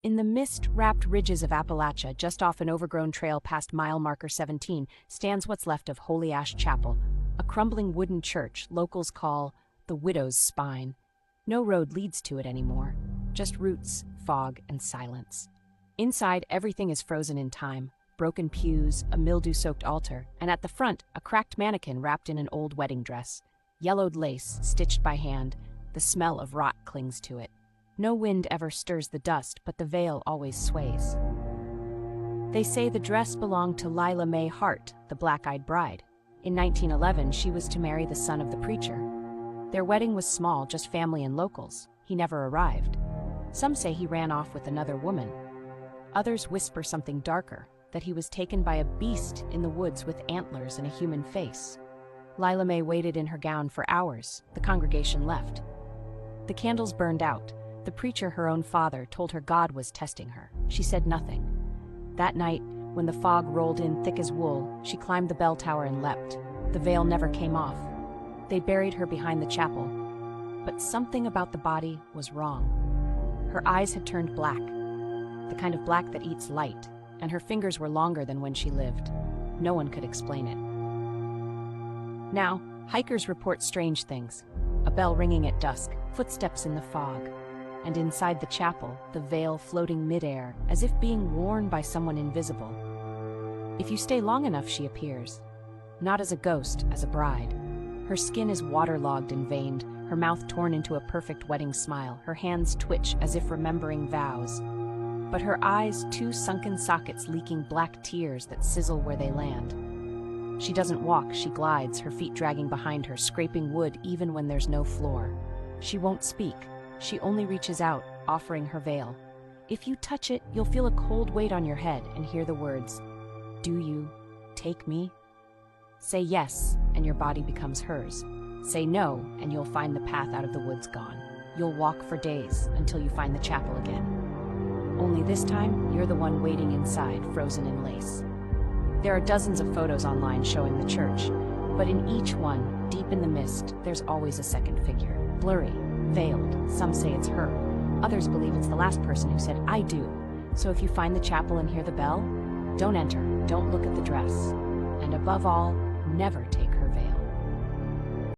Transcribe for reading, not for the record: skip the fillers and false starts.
In the mist-wrapped ridges of Appalachia, just off an overgrown trail past mile marker 17, stands what's left of Holy Ash Chapel, a crumbling wooden church locals call the Widow's Spine. No road leads to it anymore, just roots, fog, and silence. Inside, everything is frozen in time. Broken pews, a mildew-soaked altar, and at the front, a cracked mannequin wrapped in an old wedding dress. Yellowed lace, stitched by hand, the smell of rot clings to it. No wind ever stirs the dust, but the veil always sways. They say the dress belonged to Lila Mae Hart, the black-eyed bride. In 1911, she was to marry the son of the preacher. Their wedding was small, just family and locals. He never arrived. Some say he ran off with another woman. Others whisper something darker, that he was taken by a beast in the woods with antlers and a human face. Lila Mae waited in her gown for hours. The congregation left. The candles burned out. The preacher, her own father, told her God was testing her. She said nothing. That night, when the fog rolled in thick as wool, she climbed the bell tower and leapt. The veil never came off. They buried her behind the chapel. But something about the body was wrong. Her eyes had turned black, the kind of black that eats light, and her fingers were longer than when she lived. No one could explain it. Now, hikers report strange things. A bell ringing at dusk, footsteps in the fog, and inside the chapel, the veil floating midair, as if being worn by someone invisible. If you stay long enough, she appears. Not as a ghost, as a bride. Her skin is waterlogged and veined, her mouth torn into a perfect wedding smile, her hands twitch as if remembering vows. But her eyes, two sunken sockets leaking black tears that sizzle where they land. She doesn't walk, she glides, her feet dragging behind her, scraping wood even when there's no floor. She won't speak. She only reaches out, offering her veil. If you touch it, you'll feel a cold weight on your head and hear the words, "Do you take me?" Say yes, and your body becomes hers. Say no, and you'll find the path out of the woods gone. You'll walk for days until you find the chapel again. Only this time, you're the one waiting inside, frozen in lace. There are dozens of photos online showing the church, but in each one, deep in the mist, there's always a second figure. Blurry, veiled. Some say it's her. Others believe it's the last person who said, "I do." So if you find the chapel and hear the bell, don't enter, don't look at the dress. And above all, never take